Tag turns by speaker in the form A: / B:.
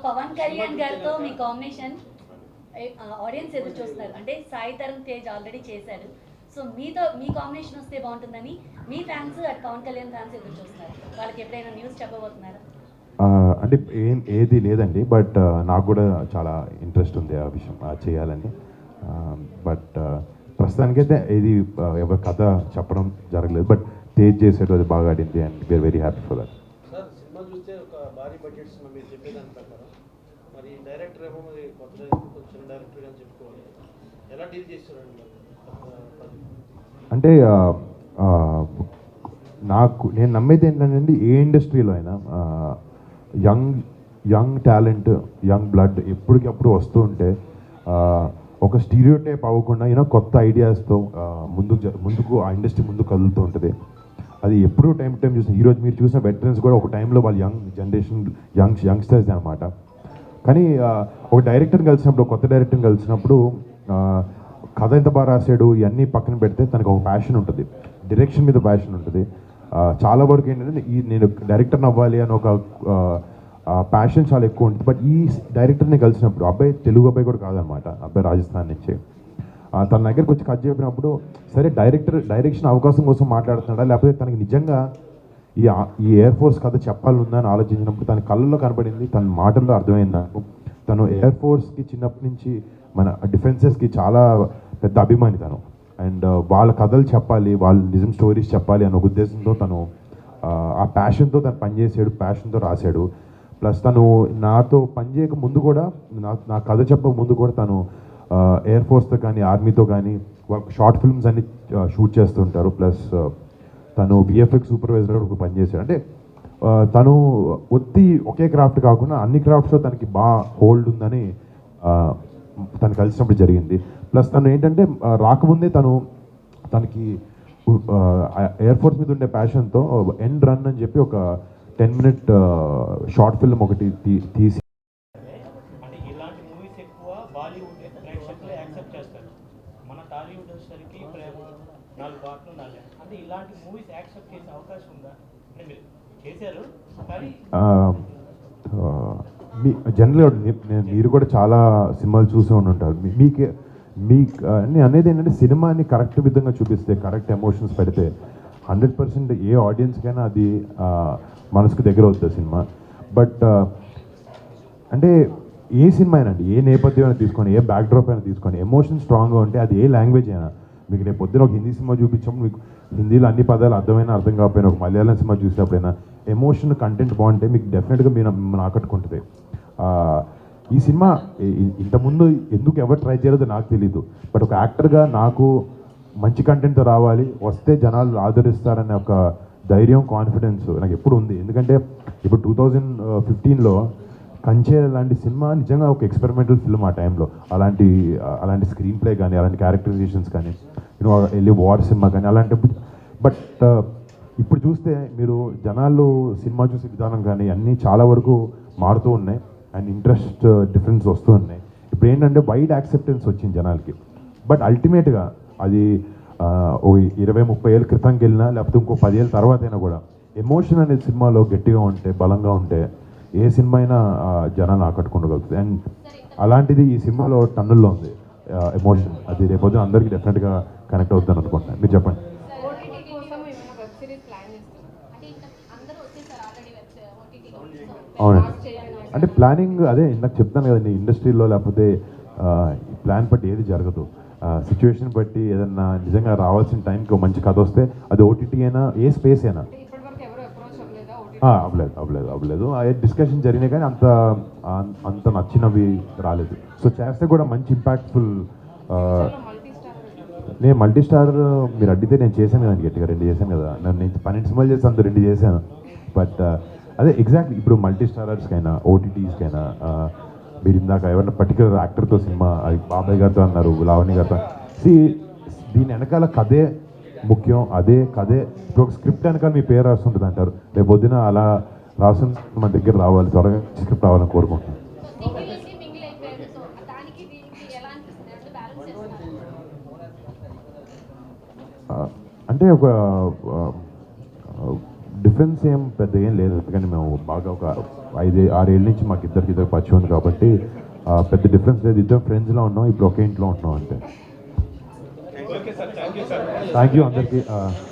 A: పవన్ కళ్యాణ్ గారితో మీ combination audience ఎదురు చూస్తున్నారు. అంటే సాయి తరుణ్ తేజ్ ఆల్రెడీ చేశారు. సో మీతో మీ కాంబినేషన్ వస్తే బాగుంటుందని మీ ఫ్యాన్స్ అటు పవన్ కళ్యాణ్ ఫ్యాన్స్ ఎదురు చూస్తున్నారు. వాళ్ళకి ఎప్పుడైనా న్యూస్ చెప్పబోతున్నారా?
B: అంటే ఏది లేదండి, బట్ నాకు కూడా చాలా ఇంట్రెస్ట్ ఉంది ఆ విషయం చేయాలని. బట్ ప్రస్తుతానికైతే ఏది ఎవరి కథ చెప్పడం జరగలేదు. బట్ తేజ్ చేసాడు, అది బాగా ఆడింది and we are very happy for that.
C: Sir, cinema చూస్తే ఒక భారీ బడ్జెట్ సినిమా మీరు చెప్పేదాని ప్రకారం, మరి డైరెక్టర్ ఏమో మరి కొత్త కొంచెం డైరెక్టర్ అని చెప్పుకోవాలి, ఎలా డీల్ చేస్తారండి?
B: అంటే నేను నమ్మేది ఏంటంటే ఏ ఇండస్ట్రీలో అయినా యంగ్ టాలెంట్, యంగ్ బ్లడ్ ఎప్పటికప్పుడు వస్తూ ఉంటే ఒక స్టీరియోటైప్ అవ్వకుండా కొత్త ఐడియాస్తో ముందుకు ఆ ఇండస్ట్రీ ముందుకు కదులుతూ ఉంటుంది. అది ఎప్పుడూ టైం చూసిన ఈరోజు మీరు చూసిన వెటరన్స్ కూడా ఒక టైంలో వాళ్ళు యంగ్ జనరేషన్ యంగ్స్టర్స్ అనమాట. కానీ ఒక డైరెక్టర్ని కలిసినప్పుడు, కొత్త డైరెక్టర్ని కలిసినప్పుడు కథ ఎంత బాగా రాశాడు ఇవన్నీ పక్కన పెడితే తనకు ఒక ప్యాషన్ ఉంటుంది, డైరెక్షన్ మీద ప్యాషన్ ఉంటుంది. చాలా వరకు ఏంటంటే నేను డైరెక్టర్ని అవ్వాలి అని ఒక ప్యాషన్ చాలా ఎక్కువ ఉంటుంది. బట్ ఈ డైరెక్టర్ని కలిసినప్పుడు, అబ్బాయి తెలుగు అబ్బాయి కూడా కాదనమాట, అబ్బాయి రాజస్థాన్ నుంచి, తన దగ్గరికి వచ్చి కథ చెప్పినప్పుడు సరే డైరెక్షన్ అవకాశం కోసం మాట్లాడుతున్నాడా లేకపోతే తనకి నిజంగా ఈ ఎయిర్ ఫోర్స్ కథ చెప్పాలనుందా అని ఆలోచించినప్పుడు తన కళ్ళల్లో కనబడింది, తన మాటల్లో అర్థమైంది నాకు. తను ఎయిర్ ఫోర్స్కి చిన్నప్పటి నుంచి మన డిఫెన్సెస్కి చాలా పెద్ద అభిమాని తను. అండ్ వాళ్ళ కథలు చెప్పాలి, వాళ్ళ నిజం స్టోరీస్ చెప్పాలి అన్న ఉద్దేశంతో తను ఆ ప్యాషన్తో తను పనిచేసాడు, ప్యాషన్తో రాశాడు. ప్లస్ తను నాతో పనిచేయక ముందు కూడా, నా కథ చెప్పక ముందు కూడా తను ఎయిర్ ఫోర్స్తో కానీ ఆర్మీతో కానీ షార్ట్ ఫిల్మ్స్ అన్ని షూట్ చేస్తుంటారు. ప్లస్ తను విఎఫ్ఎక్స్ సూపర్వైజర్ కూడా పనిచేశాడు. అంటే తను ఒకే క్రాఫ్ట్ కాకుండా అన్ని క్రాఫ్ట్స్లో తనకి బాగా హోల్డ్ ఉందని తను కలిసినప్పుడు జరిగింది. ప్లస్ తను ఏంటంటే రాకముందే తనకి ఎయిర్ ఫోర్స్ మీద ఉండే ప్యాషన్తో ఎండ్ రన్ అని చెప్పి ఒక 10 minute షార్ట్ ఫిల్మ్ ఒకటి తీసి,
D: అంటే ఇలాంటి మూవీస్ ఎక్కువ బాలీవుడ్ ప్రేక్షకులు యాక్సెప్ట్ చేస్తారు. మన టాలీవుడ్ వచ్చేసరికి ప్రేమ 4 పాటలు 4 అంటే ఇలాంటి మూవీస్ యాక్సెప్ట్ చేసే అవకాశం ఉందా? అంటే మీరు చేశారు కానీ
B: జనరల్గా మీరు కూడా చాలా సినిమాలు చూసి ఉంటారు. మీకు నేను అనేది ఏంటంటే సినిమాని కరెక్ట్ విధంగా చూపిస్తే, కరెక్ట్ ఎమోషన్స్ పెడితే 100% ఏ ఆడియన్స్కైనా అది మనసుకు దగ్గర అవుతుంది సినిమా. బట్ అంటే ఏ సినిమా అయినా అండి, ఏ నేపథ్యం అయినా తీసుకొని, ఏ బ్యాక్డ్రాప్ అయినా తీసుకొని, ఎమోషన్ స్ట్రాంగ్గా ఉంటే అది ఏ లాంగ్వేజ్ అయినా, మీకు రేపు పొద్దున ఒక హిందీ సినిమా చూపించినప్పుడు మీకు హిందీలో అన్ని పదాలు అర్థం కాకపోయినా, ఒక మలయాళం సినిమా చూసినప్పుడైనా ఎమోషన్ కంటెంట్ బాగుంటే మీకు డెఫినెట్గా మీరు ఆకట్టుకుంటుంది. ఈ సినిమా ఇంతకుముందు ఎందుకు ఎవరు ట్రై చేయలేదో నాకు తెలీదు. బట్ ఒక యాక్టర్గా నాకు మంచి కంటెంట్తో రావాలి, వస్తే జనాలు ఆదరిస్తారనే ఒక ధైర్యం, కాన్ఫిడెన్స్ నాకు ఎప్పుడు ఉంది. ఎందుకంటే ఇప్పుడు 2015లో కంచే లాంటి సినిమా నిజంగా ఒక ఎక్స్పెరిమెంటల్ ఫిల్మ్. ఆ టైంలో అలాంటి స్క్రీన్ ప్లే కానీ, అలాంటి క్యారెక్టరైజేషన్స్ కానీ, వెళ్ళి వార్ సినిమా కానీ అలాంటి. బట్ ఇప్పుడు చూస్తే మీరు జనాలు సినిమా చూసే విధానం కానీ అన్నీ చాలా వరకు మారుతూ ఉన్నాయి అండ్ ఇంట్రెస్ట్ డిఫరెన్స్ వస్తూ ఉన్నాయి. ఇప్పుడు ఏంటంటే వైడ్ యాక్సెప్టెన్స్ వచ్చింది జనాలకి. బట్ అల్టిమేట్గా అది 20-30 ఏళ్ళ క్రితంకి వెళ్ళినా లేకపోతే ఇంకో 10 ఏళ్ళ తర్వాత అయినా కూడా ఎమోషన్ అనేది సినిమాలో గట్టిగా ఉంటే, బలంగా ఉంటే ఏ సినిమా అయినా జనాలు ఆకట్టుకోగలుగుతుంది. అండ్ అలాంటిది ఈ సినిమాలో టన్నుల్లో ఉంది ఎమోషన్. అది రేపొద్దున అందరికీ డెఫినెట్గా కనెక్ట్ అవుతుందని అనుకుంటున్నాను. మీరు చెప్పండి. అవునండి, అంటే ప్లానింగ్ అదే ఇందాక చెప్తాను కదండి, ఇండస్ట్రీలో లేకపోతే ప్లాన్ బట్టి ఏది జరగదు. సిచ్యువేషన్ బట్టి ఏదన్నా నిజంగా రావాల్సిన టైంకి మంచి కథ వస్తే అది ఓటీటీ అయినా ఏ స్పేస్ అయినా. అవ్వలేదు డిస్కషన్ జరిగినాయి కానీ అంత నచ్చినవి రాలేదు. సో చేస్తే కూడా మంచి ఇంపాక్ట్ఫుల్. నేను మల్టీ స్టార్ మీరు అడిగితే నేను చేశాను కదండి, గట్టిగా 2 చేశాను కదా. నేను 12 సినిమాలు చేసి అంత 2 చేశాను. బట్ అదే ఎగ్జాక్ట్లీ ఇప్పుడు మల్టీ స్టారర్స్కైనా ఓటీటీస్కైనా మీరు ఇందాక ఎవరైనా పర్టికులర్ యాక్టర్తో సినిమా, అది బాబాయ్ గారితో అన్నారు, లావణ్య గారితో. దీని వెనకాల కథే ముఖ్యం. అదే కథే ఇప్పుడు ఒక స్క్రిప్ట్ వెనకాల మీ పేరు రాస్తుంటుంది అంటారు. రేపు పొద్దున అలా రాసిన మన దగ్గర రావాలి, త్వరగా స్క్రిప్ట్ రావాలని కోరుకుంటున్నాను. అంటే ఒక డిఫరెన్స్ పెద్ద ఏం లేదు, ఎందుకంటే మేము బాగా ఒక 6 నుంచి మాకు ఇద్దరు పరిచయం ఉంది కాబట్టి పెద్ద డిఫరెన్స్ లేదు. ఇద్దరు ఫ్రెండ్స్లో ఉన్నాం, ఇప్పుడు ఒకే ఇంట్లో ఉంటున్నాం అంతే.
D: Okay sir, thank you sir.
B: Thank you అందరికీ.